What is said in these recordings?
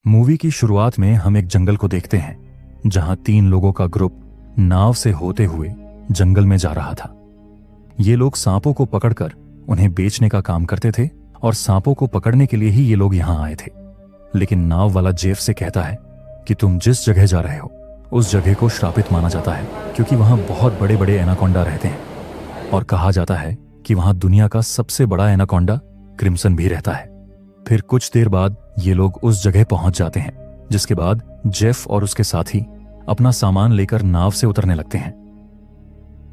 Movie की शुरुआत में हम एक जंगल को देखते हैं जहां 3 लोगों का ग्रुप नाव से होते हुए जंगल में जा रहा था। ये लोग सांपों को पकड़कर उन्हें बेचने का काम करते थे और सांपों को पकड़ने के लिए ही ये लोग यहां आए थे। लेकिन नाव वाला जेफ से कहता है कि तुम जिस जगह जा रहे हो उस जगह को श्रापित माना जाता है, क्योंकि वहां बहुत बड़े बड़े एनाकोंडा रहते हैं और कहा जाता है कि वहां दुनिया का सबसे बड़ा एनाकोंडा क्रिम्सन भी रहता है। फिर कुछ देर बाद ये लोग उस जगह पहुंच जाते हैं, जिसके बाद जेफ और उसके साथी अपना सामान लेकर नाव से उतरने लगते हैं।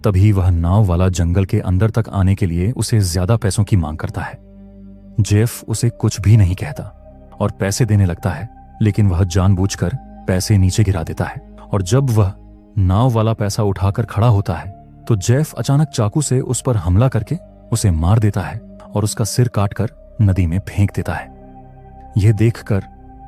तभी वह नाव वाला जंगल के अंदर तक आने के लिए उसे ज्यादा पैसों की मांग करता है। जेफ उसे कुछ भी नहीं कहता और पैसे देने लगता है, लेकिन वह जानबूझकर पैसे नीचे गिरा देता है। और जब वह नाव वाला पैसा उठाकर खड़ा होता है तो जेफ अचानक चाकू से उस पर हमला करके उसे मार देता है और उसका सिर काटकर नदी में फेंक देता है। यह देखकर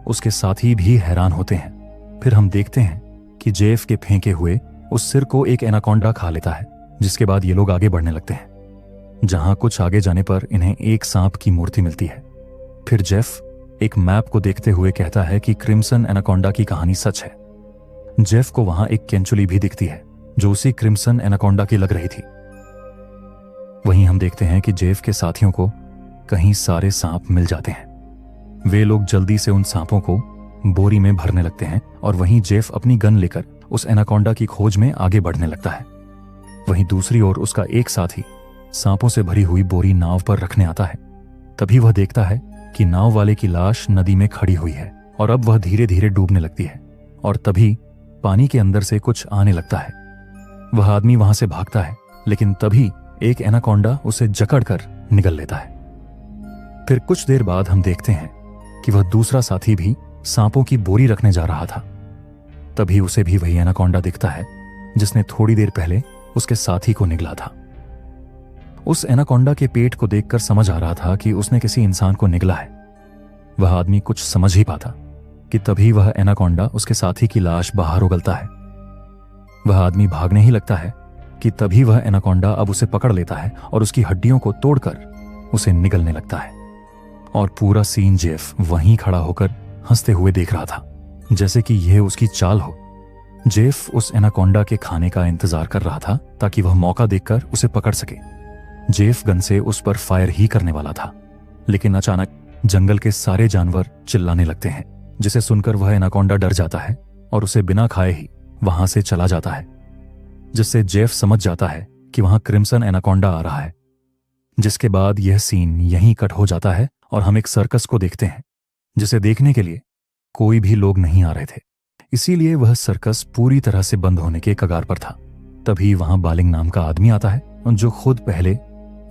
उसके साथी भी हैरान होते हैं। फिर हम देखते हैं कि जेफ के फेंके हुए उस सिर को एक एनाकोंडा खा लेता है, जिसके बाद ये लोग आगे बढ़ने लगते हैं, जहां कुछ आगे जाने पर इन्हें एक सांप की मूर्ति मिलती है। फिर जेफ एक मैप को देखते हुए कहता है कि क्रिम्सन एनाकोंडा की कहानी सच है। जेफ को वहां एक केंचुली भी दिखती है जो उसी क्रिम्सन एनाकोंडा की लग रही थी। वहीं हम देखते हैं कि जेफ के साथियों को कहीं सारे सांप मिल जाते हैं। वे लोग जल्दी से उन सांपों को बोरी में भरने लगते हैं और वहीं जेफ अपनी गन लेकर उस एनाकोंडा की खोज में आगे बढ़ने लगता है। वहीं दूसरी ओर उसका एक साथी सांपों से भरी हुई बोरी नाव पर रखने आता है। तभी वह देखता है कि नाव वाले की लाश नदी में खड़ी हुई है और अब वह धीरे धीरे डूबने लगती है। और तभी पानी के अंदर से कुछ आने लगता है। वह आदमी वहां से भागता है, लेकिन तभी एक एनाकोंडा उसे जकड़कर निगल लेता है। फिर कुछ देर बाद हम देखते हैं कि वह दूसरा साथी भी सांपों की बोरी रखने जा रहा था। तभी उसे भी वही एनाकोंडा दिखता है जिसने थोड़ी देर पहले उसके साथी को निगला था। उस एनाकोंडा के पेट को देखकर समझ आ रहा था कि उसने किसी इंसान को निगला है। वह आदमी कुछ समझ ही पाता कि तभी वह एनाकोंडा उसके साथी की लाश बाहर उगलता है। वह आदमी भागने ही लगता है कि तभी वह एनाकोंडा अब उसे पकड़ लेता है और उसकी हड्डियों को तोड़कर उसे निगलने लगता है। और पूरा सीन जेफ वहीं खड़ा होकर हंसते हुए देख रहा था, जैसे कि यह उसकी चाल हो। जेफ उस एनाकोंडा के खाने का इंतजार कर रहा था ताकि वह मौका देखकर उसे पकड़ सके। जेफ गन से उस पर फायर ही करने वाला था, लेकिन अचानक जंगल के सारे जानवर चिल्लाने लगते हैं, जिसे सुनकर वह एनाकोंडा डर जाता है और उसे बिना खाए ही वहां से चला जाता है, जिससे जेफ समझ जाता है कि वहां क्रिम्सन एनाकोंडा आ रहा है। जिसके बाद यह सीन यहीं कट हो जाता है और हम एक सर्कस को देखते हैं, जिसे देखने के लिए कोई भी लोग नहीं आ रहे थे, इसीलिए वह सर्कस पूरी तरह से बंद होने के कगार पर था। तभी वहां बालिंग नाम का आदमी आता है जो खुद पहले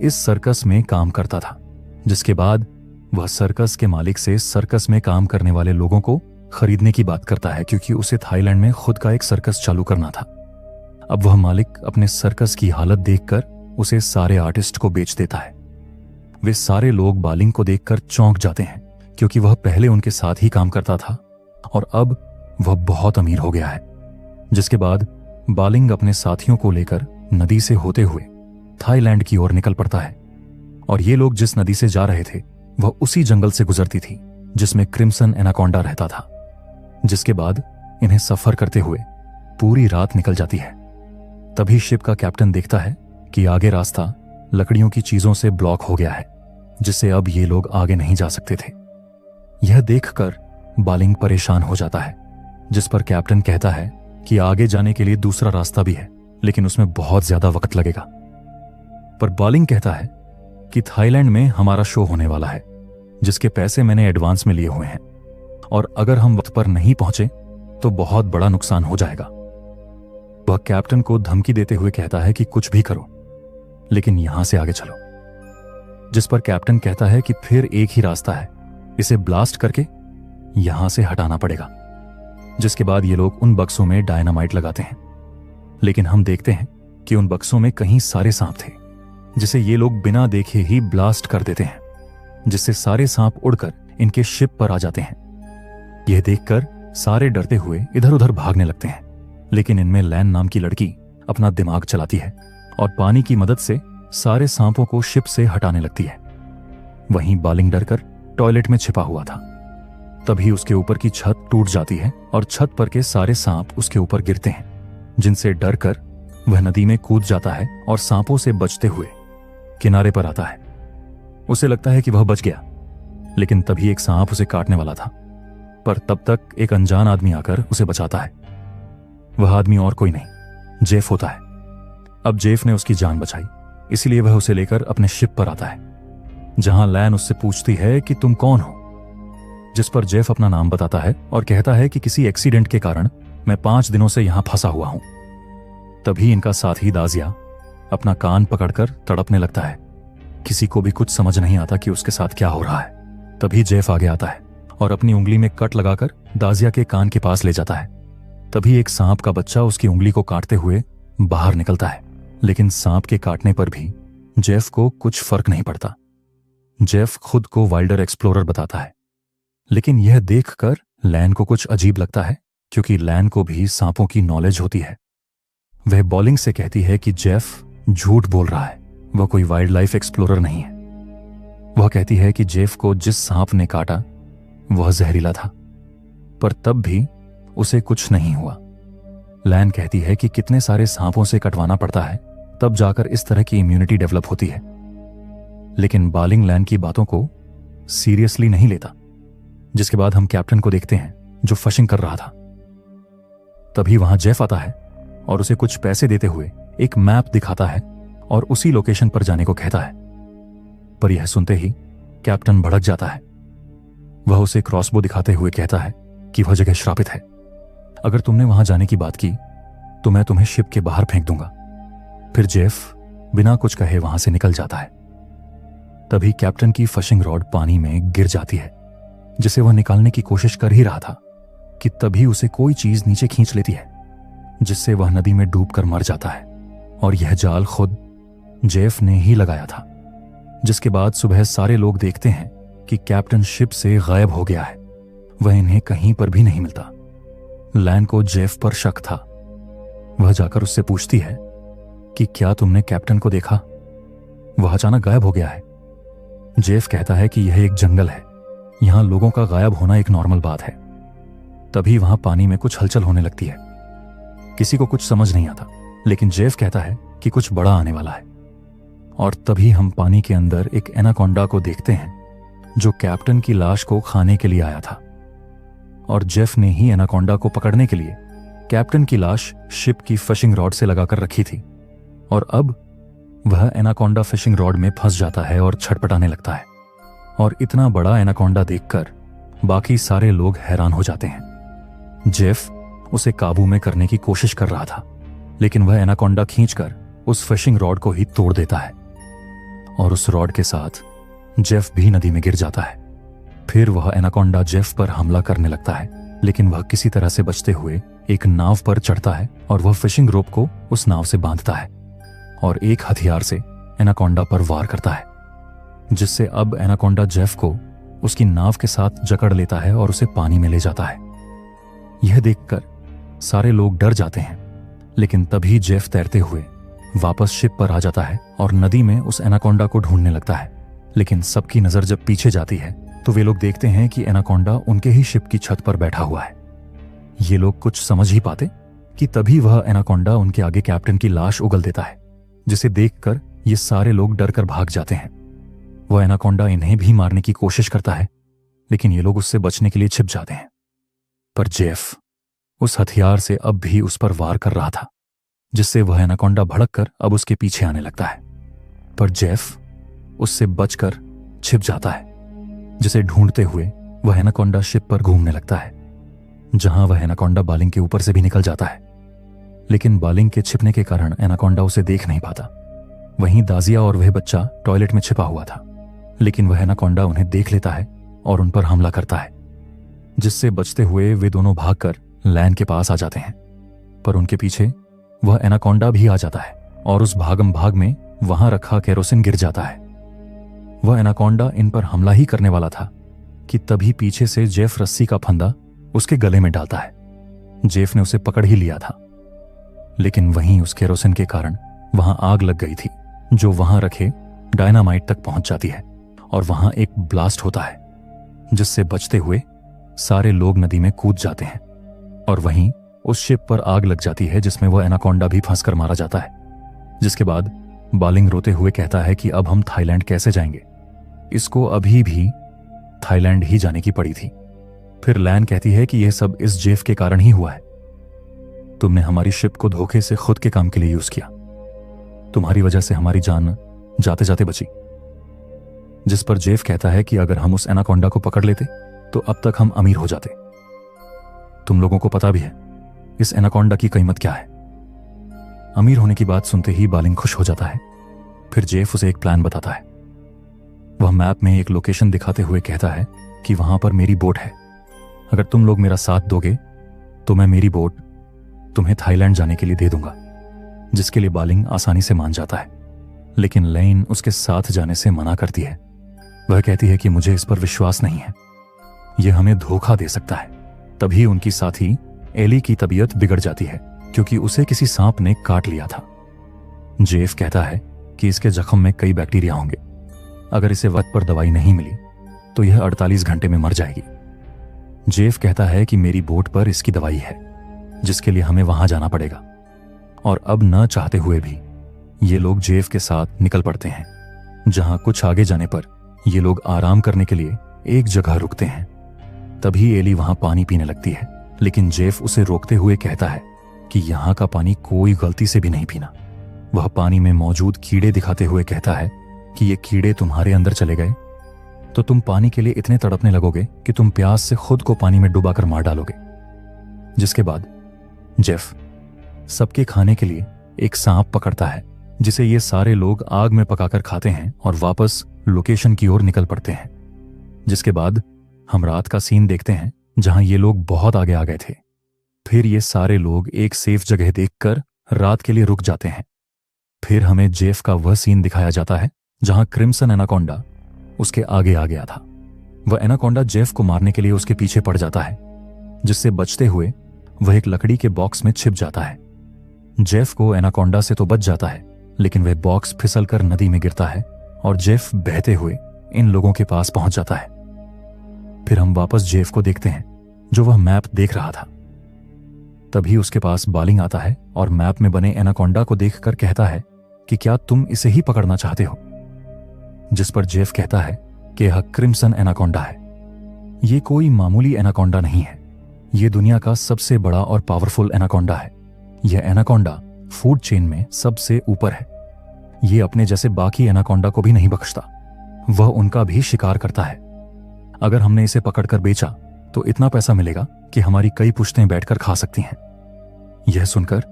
इस सर्कस में काम करता था। जिसके बाद वह सर्कस के मालिक से सर्कस में काम करने वाले लोगों को खरीदने की बात करता है, क्योंकि उसे थाईलैंड में खुद का एक सर्कस चालू करना था। अब वह मालिक अपने सर्कस की हालत देखकर उसे सारे आर्टिस्ट को बेच देता है। वे सारे लोग बालिंग को देखकर चौंक जाते हैं, क्योंकि वह पहले उनके साथ ही काम करता था और अब वह बहुत अमीर हो गया है। जिसके बाद बालिंग अपने साथियों को लेकर नदी से होते हुए थाईलैंड की ओर निकल पड़ता है। और ये लोग जिस नदी से जा रहे थे वह उसी जंगल से गुजरती थी जिसमें क्रिम्सन एनाकोंडा रहता था। जिसके बाद इन्हें सफर करते हुए पूरी रात निकल जाती है। तभी शिप का कैप्टन देखता है कि आगे रास्ता लकड़ियों की चीजों से ब्लॉक हो गया है, जिससे अब ये लोग आगे नहीं जा सकते थे। यह देखकर बालिंग परेशान हो जाता है, जिस पर कैप्टन कहता है कि आगे जाने के लिए दूसरा रास्ता भी है, लेकिन उसमें बहुत ज्यादा वक्त लगेगा। पर बालिंग कहता है कि थाईलैंड में हमारा शो होने वाला है, जिसके पैसे मैंने एडवांस में लिए हुए हैं, और अगर हम वक्त पर नहीं पहुंचे तो बहुत बड़ा नुकसान हो जाएगा। वह कैप्टन को धमकी देते हुए कहता है कि कुछ भी करो, लेकिन यहां से आगे चलो। जिस पर कैप्टन कहता है कि फिर एक ही रास्ता है, इसे ब्लास्ट करके यहां से हटाना पड़ेगा। जिसके बाद ये लोग उन बक्सों में डायनामाइट लगाते हैं, लेकिन हम देखते हैं कि उन बक्सों में कहीं सारे सांप थे, जिसे ये लोग बिना देखे ही ब्लास्ट कर देते हैं, जिससे सारे सांप उड़कर इनके शिप पर आ जाते हैं। यह देखकर सारे डरते हुए इधर उधर भागने लगते हैं, लेकिन इनमें लैन नाम की लड़की अपना दिमाग चलाती है और पानी की मदद से सारे सांपों को शिप से हटाने लगती है। वहीं बालिंग डरकर टॉयलेट में छिपा हुआ था। तभी उसके ऊपर की छत टूट जाती है और छत पर के सारे सांप उसके ऊपर गिरते हैं, जिनसे डर कर वह नदी में कूद जाता है और सांपों से बचते हुए किनारे पर आता है। उसे लगता है कि वह बच गया, लेकिन तभी एक सांप उसे काटने वाला था, पर तब तक एक अनजान आदमी आकर उसे बचाता है। वह आदमी और कोई नहीं, जेफ होता है। अब जेफ ने उसकी जान बचाई, इसलिए वह उसे लेकर अपने शिप पर आता है, जहां लैन उससे पूछती है कि तुम कौन हो, जिस पर जेफ अपना नाम बताता है और कहता है कि किसी एक्सीडेंट के कारण मैं 5 दिनों से यहां फंसा हुआ हूं। तभी इनका साथी दाजिया अपना कान पकड़कर तड़पने लगता है। किसी को भी कुछ समझ नहीं आता कि उसके साथ क्या हो रहा है। तभी जेफ आगे आता है और अपनी उंगली में कट लगाकर दाजिया के कान के पास ले जाता है। तभी एक सांप का बच्चा उसकी उंगली को काटते हुए बाहर निकलता है, लेकिन सांप के काटने पर भी जेफ को कुछ फर्क नहीं पड़ता। जेफ खुद को वाइल्डर एक्सप्लोरर बताता है, लेकिन यह देखकर लैन को कुछ अजीब लगता है, क्योंकि लैन को भी सांपों की नॉलेज होती है। वह बॉलिंग से कहती है कि जेफ झूठ बोल रहा है, वह कोई वाइल्ड लाइफ एक्सप्लोरर नहीं है। वह कहती है कि जेफ को जिस सांप ने काटा वह जहरीला था, पर तब भी उसे कुछ नहीं हुआ। लैन कहती है कि कितने सारे सांपों से कटवाना पड़ता है, तब जाकर इस तरह की इम्यूनिटी डेवलप होती है। लेकिन बालिंग लैन की बातों को सीरियसली नहीं लेता, जिसके बाद हम कैप्टन को देखते हैं जो फिशिंग कर रहा था। तभी वहां जेफ आता है और उसे कुछ पैसे देते हुए एक मैप दिखाता है और उसी लोकेशन पर जाने को कहता है। पर यह सुनते ही कैप्टन भड़क जाता है। वह उसे क्रॉसबो दिखाते हुए कहता है कि वह जगह श्रापित है, अगर तुमने वहां जाने की बात की तो मैं तुम्हें शिप के बाहर फेंक दूंगा। फिर जेफ बिना कुछ कहे वहां से निकल जाता है। तभी कैप्टन की फिशिंग रॉड पानी में गिर जाती है, जिसे वह निकालने की कोशिश कर ही रहा था कि तभी उसे कोई चीज नीचे खींच लेती है, जिससे वह नदी में डूबकर मर जाता है। और यह जाल खुद जेफ ने ही लगाया था। जिसके बाद सुबह सारे लोग देखते हैं कि कैप्टन शिप से गायब हो गया है। वह इन्हें कहीं पर भी नहीं मिलता। लैन को जेफ पर शक था। वह जाकर उससे पूछती है कि क्या तुमने कैप्टन को देखा? वह अचानक गायब हो गया है। जेफ कहता है कि यह एक जंगल है, यहां लोगों का गायब होना एक नॉर्मल बात है। तभी वहां पानी में कुछ हलचल होने लगती है। किसी को कुछ समझ नहीं आता, लेकिन जेफ कहता है कि कुछ बड़ा आने वाला है। और तभी हम पानी के अंदर एक एनाकोंडा को देखते हैं, जो कैप्टन की लाश को खाने के लिए आया था। और जेफ ने ही एनाकोंडा को पकड़ने के लिए कैप्टन की लाश शिप की फिशिंग रॉड से लगाकर रखी थी। और अब वह एनाकोंडा फिशिंग रॉड में फंस जाता है और छटपटाने लगता है। और इतना बड़ा एनाकोंडा देखकर बाकी सारे लोग हैरान हो जाते हैं। जेफ उसे काबू में करने की कोशिश कर रहा था, लेकिन वह एनाकोंडा खींचकर उस फिशिंग रॉड को ही तोड़ देता है और उस रॉड के साथ जेफ भी नदी में गिर जाता है। फिर वह एनाकोंडा जेफ पर हमला करने लगता है, लेकिन वह किसी तरह से बचते हुए एक नाव पर चढ़ता है और वह फिशिंग रोप को उस नाव से बांधता है और एक हथियार से एनाकोंडा पर वार करता है, जिससे अब एनाकोंडा जेफ को उसकी नाव के साथ जकड़ लेता है और उसे पानी में ले जाता है। यह देखकर सारे लोग डर जाते हैं, लेकिन तभी जेफ तैरते हुए वापस शिप पर आ जाता है और नदी में उस एनाकोंडा को ढूंढने लगता है। लेकिन सबकी नजर जब पीछे जाती है तो वे लोग देखते हैं कि एनाकोंडा उनके ही शिप की छत पर बैठा हुआ है। ये लोग कुछ समझ ही पाते कि तभी वह एनाकोंडा उनके आगे कैप्टन की लाश उगल देता है, जिसे देखकर ये सारे लोग डरकर भाग जाते हैं। वह एनाकोंडा इन्हें भी मारने की कोशिश करता है, लेकिन ये लोग उससे बचने के लिए छिप जाते हैं। पर जेफ उस हथियार से अब भी उस पर वार कर रहा था, जिससे वह एनाकोंडा भड़क कर अब उसके पीछे आने लगता है। पर जेफ उससे बचकर छिप जाता है, जिसे ढूंढते हुए वह एनाकोंडा शिप पर घूमने लगता है, जहां वह एनाकोंडा बालिंग के ऊपर से भी निकल जाता है। लेकिन बालिंग के छिपने के कारण एनाकोंडा उसे देख नहीं पाता। वहीं दाजिया और वह बच्चा टॉयलेट में छिपा हुआ था, लेकिन वह एनाकोंडा उन्हें देख लेता है और उन पर हमला करता है, जिससे बचते हुए वे दोनों भागकर लैन के पास आ जाते हैं। पर उनके पीछे वह एनाकोंडा भी आ जाता है और उस भागम भाग में वहां रखा केरोसिन गिर जाता है। वह एनाकोंडा इन पर हमला ही करने वाला था कि तभी पीछे से जेफ रस्सी का फंदा उसके गले में डालता है। जेफ ने उसे पकड़ ही लिया था, लेकिन वहीं उस केरोसिन के कारण वहां आग लग गई थी, जो वहां रखे डायनामाइट तक पहुंच जाती है और वहां एक ब्लास्ट होता है, जिससे बचते हुए सारे लोग नदी में कूद जाते हैं और वहीं उस शिप पर आग लग जाती है जिसमें वह एनाकोंडा भी फंसकर मारा जाता है। जिसके बाद बालिंग रोते हुए कहता है कि अब हम थाईलैंड कैसे जाएंगे, इसको अभी भी थाईलैंड ही जाने की पड़ी थी। फिर लैन कहती है कि यह सब इस जेफ के कारण ही हुआ है। तुमने हमारी शिप को धोखे से खुद के काम के लिए यूज किया, तुम्हारी वजह से हमारी जान जाते जाते बची। जिस पर जेफ कहता है कि अगर हम उस एनाकोंडा को पकड़ लेते तो अब तक हम अमीर हो जाते। तुम लोगों को पता भी है इस एनाकोंडा की कीमत क्या है। अमीर होने की बात सुनते ही बालिंग खुश हो जाता है। फिर जेफ उसे एक प्लान बताता है। वह मैप में एक लोकेशन दिखाते हुए कहता है कि वहां पर मेरी बोट है, अगर तुम लोग मेरा साथ दोगे तो मैं मेरी बोट तुम्हें थाईलैंड जाने के लिए दे दूंगा। जिसके लिए बालिंग आसानी से मान जाता है, लेकिन लैन उसके साथ जाने से मना करती है। वह कहती है कि मुझे इस पर विश्वास नहीं है, यह हमें धोखा दे सकता है। तभी उनकी साथी एली की तबीयत बिगड़ जाती है क्योंकि उसे किसी सांप ने काट लिया था। जेफ कहता है कि इसके जख्म में कई बैक्टीरिया होंगे, अगर इसे वक्त पर दवाई नहीं मिली तो यह 48 घंटे में मर जाएगी। जेफ कहता है कि मेरी बोट पर इसकी दवाई है, जिसके लिए हमें वहां जाना पड़ेगा। और अब न चाहते हुए भी ये लोग जेफ के साथ निकल पड़ते हैं, जहां कुछ आगे जाने पर ये लोग आराम करने के लिए एक जगह रुकते हैं। तभी एली वहां पानी पीने लगती है, लेकिन जेफ उसे रोकते हुए कहता है कि यहां का पानी कोई गलती से भी नहीं पीना। वह पानी में मौजूद कीड़े दिखाते हुए कहता है कि ये कीड़े तुम्हारे अंदर चले गए तो तुम पानी के लिए इतने तड़पने लगोगे कि तुम प्यास से खुद को पानी में डुबाकर मार डालोगे। जिसके बाद जेफ सबके खाने के लिए एक सांप पकड़ता है, जिसे ये सारे लोग आग में पकाकर खाते हैं और वापस लोकेशन की ओर निकल पड़ते हैं। जिसके बाद हम रात का सीन देखते हैं जहां ये लोग बहुत आगे आ गए थे। फिर ये सारे लोग एक सेफ जगह देखकर रात के लिए रुक जाते हैं। फिर हमें जेफ का वह सीन दिखाया जाता है जहां क्रिम्सन एनाकोंडा उसके आगे आ गया था। वह एनाकोंडा जेफ को मारने के लिए उसके पीछे पड़ जाता है, जिससे बचते हुए वह एक लकड़ी के बॉक्स में छिप जाता है। जेफ को एनाकोंडा से तो बच जाता है, लेकिन वह बॉक्स फिसलकर नदी में गिरता है और जेफ बहते हुए इन लोगों के पास पहुंच जाता है। फिर हम वापस जेफ को देखते हैं जो वह मैप देख रहा था। तभी उसके पास बालिंग आता है और मैप में बने एनाकोंडा को देखकर कहता है कि क्या तुम इसे ही पकड़ना चाहते हो। जिस पर जेफ कहता है कि यह क्रिम्सन एनाकोंडा है। यह कोई मामूली एनाकोंडा नहीं है, यह दुनिया का सबसे बड़ा और पावरफुल एनाकोंडा है। यह एनाकोंडा फूड चेन में सबसे ऊपर है। यह अपने जैसे बाकी एनाकोंडा को भी नहीं बख्शता, वह उनका भी शिकार करता है। अगर हमने इसे पकड़कर बेचा तो इतना पैसा मिलेगा कि हमारी कई पुश्तें बैठकर खा सकती हैं। यह सुनकर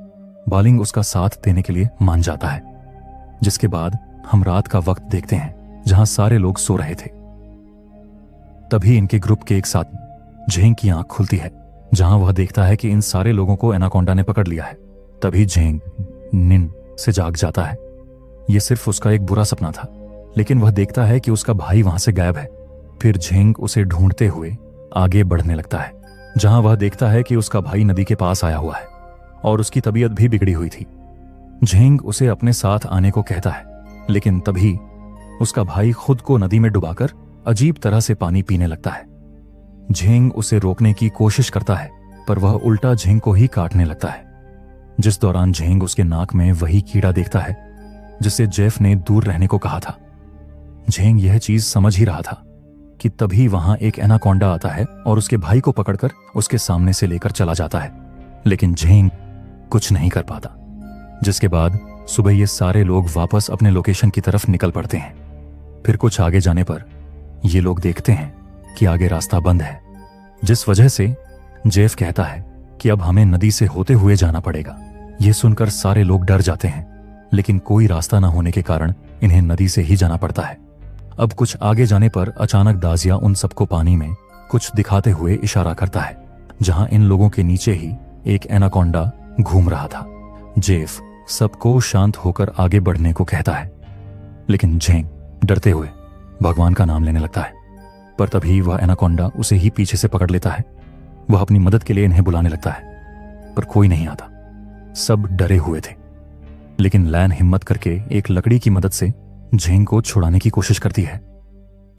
बालिंग उसका साथ देने के लिए मान जाता है। जिसके बाद हम रात का वक्त देखते हैं जहां सारे लोग सो रहे थे। तभी इनके ग्रुप के एक साथ झेंग की आंख खुलती है, जहां वह देखता है कि इन सारे लोगों को एनाकोंडा ने पकड़ लिया है। तभी झेंग निन से जाग जाता है। यह सिर्फ उसका एक बुरा सपना था, लेकिन वह देखता है कि उसका भाई वहां से गायब है। फिर झेंग उसे ढूंढते हुए आगे बढ़ने लगता है, जहां वह देखता है कि उसका भाई नदी के पास आया हुआ है और उसकी तबीयत भी बिगड़ी हुई थी। झेंग उसे अपने साथ आने को कहता है, लेकिन तभी उसका भाई खुद को नदी में डुबाकर अजीब तरह से पानी पीने लगता है। झेंग उसे रोकने की कोशिश करता है, पर वह उल्टा झेंग को ही काटने लगता है। जिस दौरान झेंग उसके नाक में वही कीड़ा देखता है जिससे जेफ ने दूर रहने को कहा था। झेंग यह चीज समझ ही रहा था कि तभी वहां एक एनाकोंडा आता है और उसके भाई को पकड़कर उसके सामने से लेकर चला जाता है, लेकिन झेंग कुछ नहीं कर पाता। जिसके बाद सुबह ये सारे लोग वापस अपने लोकेशन की तरफ निकल पड़ते हैं। फिर कुछ आगे जाने पर ये लोग देखते हैं कि आगे रास्ता बंद है, जिस वजह से जेफ कहता है कि अब हमें नदी से होते हुए जाना पड़ेगा। यह सुनकर सारे लोग डर जाते हैं, लेकिन कोई रास्ता न होने के कारण इन्हें नदी से ही जाना पड़ता है। अब कुछ आगे जाने पर अचानक दाजिया उन सबको पानी में कुछ दिखाते हुए इशारा करता है, जहां इन लोगों के नीचे ही एक एनाकोंडा घूम रहा था। जेफ सबको शांत होकर आगे बढ़ने को कहता है, लेकिन झेंग डरते हुए भगवान का नाम लेने लगता है। पर तभी वह एनाकोंडा उसे ही पीछे से पकड़ लेता है। वह अपनी मदद के लिए इन्हें बुलाने लगता है, पर कोई नहीं आता। सब डरे हुए थे, लेकिन लैन हिम्मत करके एक लकड़ी की मदद से झेंग को छुड़ाने की कोशिश करती है।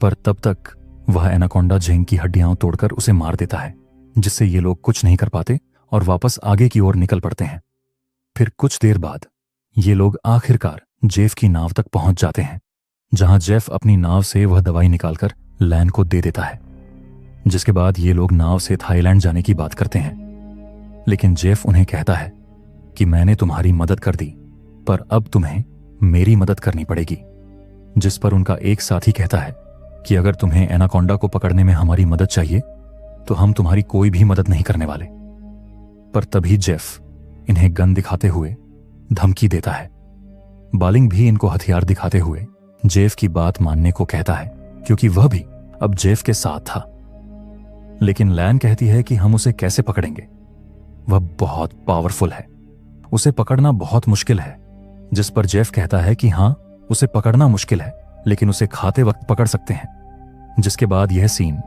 पर तब तक वह एनाकोंडा जेंग की हड्डियां तोड़कर उसे मार देता है, जिससे ये लोग कुछ नहीं कर पाते और वापस आगे की ओर निकल पड़ते हैं। फिर कुछ देर बाद ये लोग आखिरकार जेफ की नाव तक पहुंच जाते हैं, जहां जेफ अपनी नाव से वह दवाई निकालकर लैन को दे देता है। जिसके बाद ये लोग नाव से थाईलैंड जाने की बात करते हैं, लेकिन जेफ उन्हें कहता है कि मैंने तुम्हारी मदद कर दी, पर अब तुम्हें मेरी मदद करनी पड़ेगी। जिस पर उनका एक साथी कहता है कि अगर तुम्हें एनाकोंडा को पकड़ने में हमारी मदद चाहिए तो हम तुम्हारी कोई भी मदद नहीं करने वाले। पर तभी जेफ इन्हें गन दिखाते हुए धमकी देता है। बालिंग भी इनको हथियार दिखाते हुए जेफ की बात मानने को कहता है, क्योंकि वह भी अब जेफ के साथ था। लेकिन लैन कहती है कि हम उसे कैसे पकड़ेंगे, वह बहुत पावरफुल है, उसे पकड़ना बहुत मुश्किल है। जिस पर जेफ कहता है कि हां, उसे पकड़ना मुश्किल है, लेकिन उसे खाते वक्त पकड़ सकते हैं। जिसके बाद यह सीन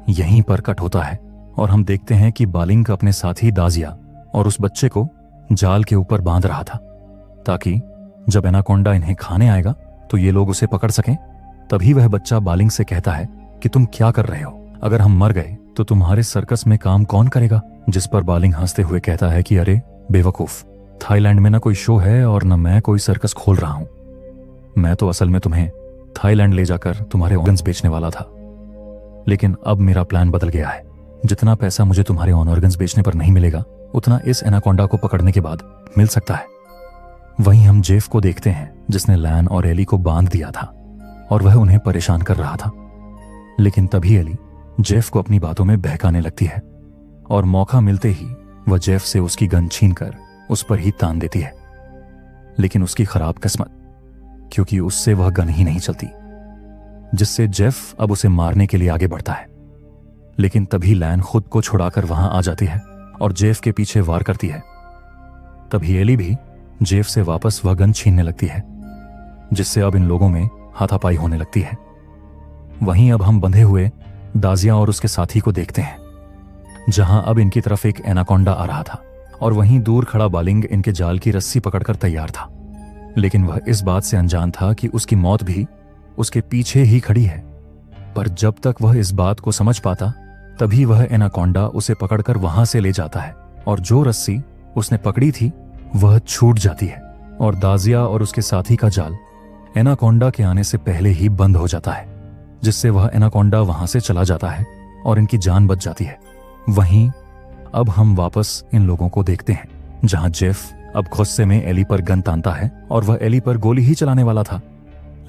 यहीं पर कट होता है और हम देखते हैं कि बालिंग अपने साथी दाजिया और उस बच्चे को जाल के ऊपर बांध रहा था, ताकि जब एनाकोंडा इन्हें खाने आएगा तो ये लोग उसे पकड़ सकें। तभी वह बच्चा बालिंग से कहता है कि तुम क्या कर रहे हो, अगर हम मर गए तो तुम्हारे सर्कस में काम कौन करेगा। जिस पर बालिंग हंसते हुए कहता है कि अरे बेवकूफ, थाईलैंड में ना कोई शो है और न मैं कोई सर्कस खोल रहा हूं। मैं तो असल में तुम्हें थाईलैंड ले जाकर तुम्हारे ऑर्गन्स बेचने वाला था, लेकिन अब मेरा प्लान बदल गया है। जितना पैसा मुझे तुम्हारे ऑर्गन्स बेचने पर नहीं मिलेगा, उतना इस एनाकोंडा को पकड़ने के बाद मिल सकता है। वहीं हम जेफ को देखते हैं, जिसने लैन और एली को बांध दिया था और वह उन्हें परेशान कर रहा था। लेकिन तभी एली जेफ को अपनी बातों में बहकाने लगती है और मौका मिलते ही वह जेफ से उसकी गन छीनकर उस पर ही तान देती है। लेकिन उसकी खराब किस्मत, क्योंकि उससे वह गन ही नहीं चलती, जिससे जेफ अब उसे मारने के लिए आगे बढ़ता है। लेकिन तभी लैन खुद को छुड़ाकर वहां आ जाती है और जेफ के पीछे वार करती है। तभी एली भी जेफ से वापस वह गन छीनने लगती है, जिससे अब इन लोगों में हाथापाई होने लगती है। वहीं अब हम बंधे हुए दाजिया और उसके साथी को देखते हैं, जहां अब इनकी तरफ एक एनाकोंडा आ रहा था और वहीं दूर खड़ा बालिंग इनके जाल की रस्सी पकड़कर तैयार था। लेकिन वह इस बात से अनजान था कि उसकी मौत भी उसके पीछे ही खड़ी है। पर जब तक वह इस बात को समझ पाता, तभी वह एनाकोंडा उसे पकड़कर वहां से ले जाता है और जो रस्सी उसने पकड़ी थी वह छूट जाती है और दाजिया और उसके साथी का जाल एनाकोंडा के आने से पहले ही बंद हो जाता है, जिससे वह एनाकोंडा वहां से चला जाता है और इनकी जान बच जाती है। वहीं अब हम वापस इन लोगों को देखते हैं, जहां जेफ अब गुस्से में एली पर गन तानता है और वह एली पर गोली ही चलाने वाला था।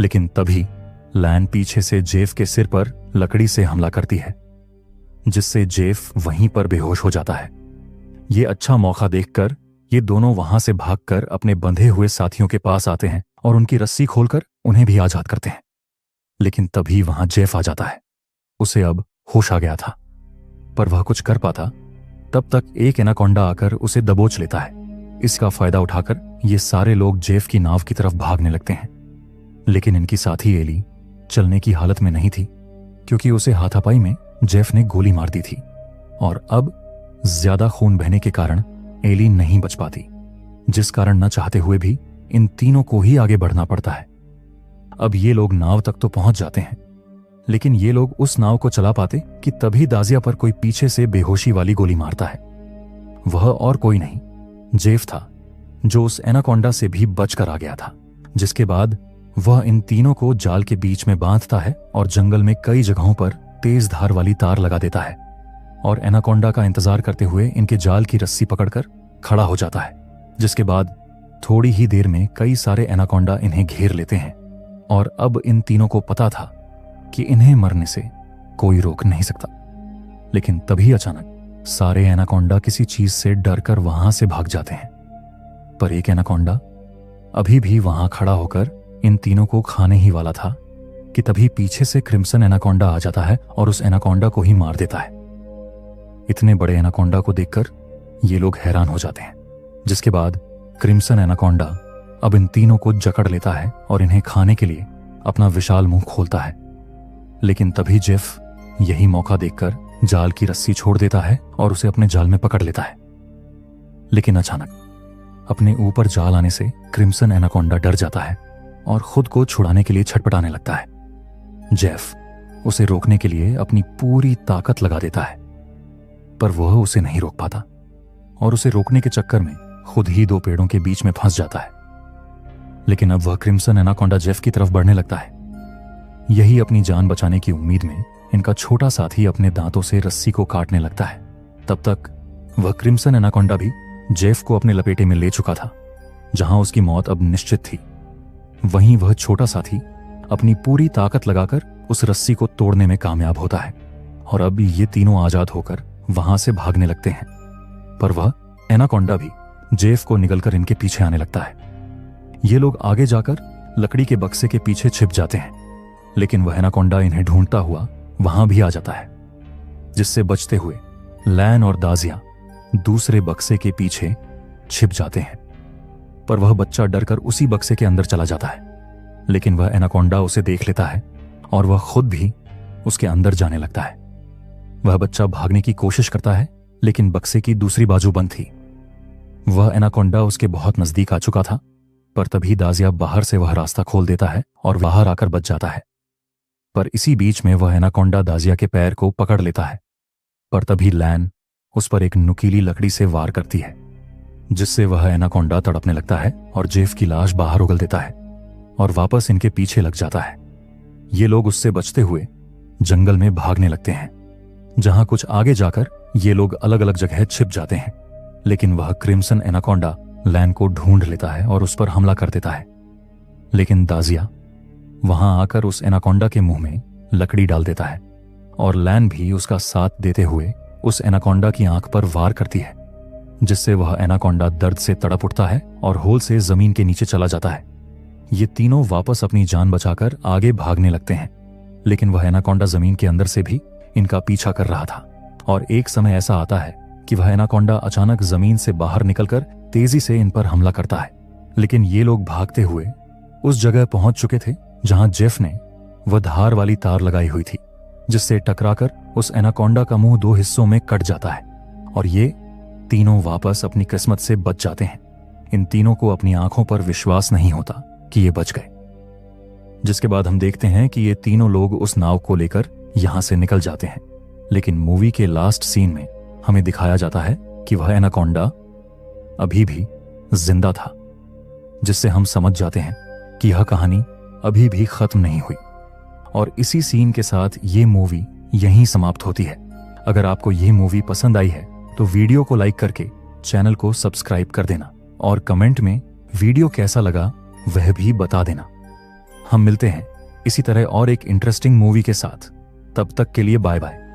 लेकिन तभी लैन पीछे से जेफ के सिर पर लकड़ी से हमला करती है, जिससे जेफ वहीं पर बेहोश हो जाता है। ये अच्छा मौका देखकर ये दोनों वहां से भागकर अपने बंधे हुए साथियों के पास आते हैं और उनकी रस्सी खोलकर उन्हें भी आजाद करते हैं। लेकिन तभी वहां जेफ आ जाता है। उसे अब होश आ गया था, पर वह कुछ कर पाता तब तक एक एनाकोंडा आकर उसे दबोच लेता है। इसका फायदा उठाकर ये सारे लोग जेफ की नाव की तरफ भागने लगते हैं। लेकिन इनकी साथी एली चलने की हालत में नहीं थी, क्योंकि उसे हाथापाई में जेफ ने गोली मार दी थी और अब ज्यादा खून बहने के कारण एली नहीं बच पाती, जिस कारण न चाहते हुए भी इन तीनों को ही आगे बढ़ना पड़ता है। अब ये लोग नाव तक तो पहुंच जाते हैं, लेकिन ये लोग उस नाव को चला पाते कि तभी दाजिया पर कोई पीछे से बेहोशी वाली गोली मारता है। वह और कोई नहीं, जेफ था, जो उस एनाकोंडा से भी बचकर आ गया था। जिसके बाद वह इन तीनों को जाल के बीच में बांधता है और जंगल में कई जगहों पर तेज धार वाली तार लगा देता है और एनाकोंडा का इंतजार करते हुए इनके जाल की रस्सी पकड़कर खड़ा हो जाता है। जिसके बाद थोड़ी ही देर में कई सारे एनाकोंडा इन्हें घेर लेते हैं और अब इन तीनों को पता था कि इन्हें मरने से कोई रोक नहीं सकता। लेकिन तभी अचानक सारे एनाकोंडा किसी चीज से डरकर वहां से भाग जाते हैं, पर एक एनाकोंडा अभी भी वहां खड़ा होकर इन तीनों को खाने ही वाला था कि तभी पीछे से क्रिम्सन एनाकोंडा आ जाता है और उस एनाकोंडा को ही मार देता है। इतने बड़े एनाकोंडा को देखकर ये लोग हैरान हो जाते हैं। जिसके बाद क्रिम्सन एनाकोंडा अब इन तीनों को जकड़ लेता है और इन्हें खाने के लिए अपना विशाल मुंह खोलता है। लेकिन तभी जेफ यही मौका देखकर जाल की रस्सी छोड़ देता है और उसे अपने जाल में पकड़ लेता है। लेकिन अचानक अपने ऊपर जाल आने से क्रिम्सन एनाकोंडा डर जाता है और खुद को छुड़ाने के लिए छटपटाने लगता है। जेफ उसे रोकने के लिए अपनी पूरी ताकत लगा देता है, पर वह उसे नहीं रोक पाता और उसे रोकने के चक्कर में खुद ही दो पेड़ों के बीच में फंस जाता है। लेकिन अब वह क्रिम्सन एनाकोंडा जेफ की तरफ बढ़ने लगता है। यही अपनी जान बचाने की उम्मीद में इनका छोटा साथी अपने दांतों से रस्सी को काटने लगता है। तब तक वह क्रिम्सन एनाकोंडा भी जेफ को अपने लपेटे में ले चुका था, जहां उसकी मौत अब निश्चित थी। वहीं वह छोटा साथी अपनी पूरी ताकत लगाकर उस रस्सी को तोड़ने में कामयाब होता है और अब ये तीनों आजाद होकर वहां से भागने लगते हैं। पर वह एनाकोंडा भी जेफ को निगलकर इनके पीछे आने लगता है। ये लोग आगे जाकर लकड़ी के बक्से के पीछे छिप जाते हैं, लेकिन वह एनाकोंडा इन्हें ढूंढता हुआ वहां भी आ जाता है, जिससे बचते हुए लैन और दाजिया दूसरे बक्से के पीछे छिप जाते हैं। पर वह बच्चा डरकर उसी बक्से के अंदर चला जाता है, लेकिन वह एनाकोंडा उसे देख लेता है और वह खुद भी उसके अंदर जाने लगता है। वह बच्चा भागने की कोशिश करता है, लेकिन बक्से की दूसरी बाजू बंद थी। वह एनाकोंडा उसके बहुत नजदीक आ चुका था, पर तभी दाजिया बाहर से वह रास्ता खोल देता है और बाहर आकर बच जाता है। पर इसी बीच में वह एनाकोंडा दाजिया के पैर को पकड़ लेता है, पर तभी लैन उस पर एक नुकीली लकड़ी से वार करती है, जिससे वह एनाकोंडा तड़पने लगता है और जेफ की लाश बाहर उगल देता है और वापस इनके पीछे लग जाता है। ये लोग उससे बचते हुए जंगल में भागने लगते हैं, जहां कुछ आगे जाकर ये लोग अलग अलग जगह छिप जाते हैं। लेकिन वह क्रिम्सन एनाकोंडा लैन को ढूंढ लेता है और उस पर हमला कर देता है। लेकिन दाजिया वहां आकर उस एनाकोंडा के मुंह में लकड़ी डाल देता है और लैन भी उसका साथ देते हुए उस एनाकोंडा की आंख पर वार करती है, जिससे वह एनाकोंडा दर्द से तड़प उठता है और होल से जमीन के नीचे चला जाता है। ये तीनों वापस अपनी जान बचाकर आगे भागने लगते हैं, लेकिन वह एनाकोंडा जमीन के अंदर से भी इनका पीछा कर रहा था। और एक समय ऐसा आता है कि वह एनाकोंडा अचानक जमीन से बाहर निकलकर तेजी से इन पर हमला करता है। लेकिन ये लोग भागते हुए उस जगह पहुंच चुके थे जहां जेफ ने वह धार वाली तार लगाई हुई थी, जिससे टकराकर उस एनाकोंडा का मुंह दो हिस्सों में कट जाता है और ये तीनों वापस अपनी किस्मत से बच जाते हैं। इन तीनों को अपनी आंखों पर विश्वास नहीं होता कि ये बच गए। जिसके बाद हम देखते हैं कि ये तीनों लोग उस नाव को लेकर यहां से निकल जाते हैं। लेकिन मूवी के लास्ट सीन में हमें दिखाया जाता है कि वह एनाकोंडा अभी भी जिंदा था, जिससे हम समझ जाते हैं कि यह कहानी अभी भी खत्म नहीं हुई। और इसी सीन के साथ ये मूवी यहीं समाप्त होती है। अगर आपको ये मूवी पसंद आई है तो वीडियो को लाइक करके चैनल को सब्सक्राइब कर देना और कमेंट में वीडियो कैसा लगा वह भी बता देना। हम मिलते हैं इसी तरह और एक इंटरेस्टिंग मूवी के साथ। तब तक के लिए बाय बाय।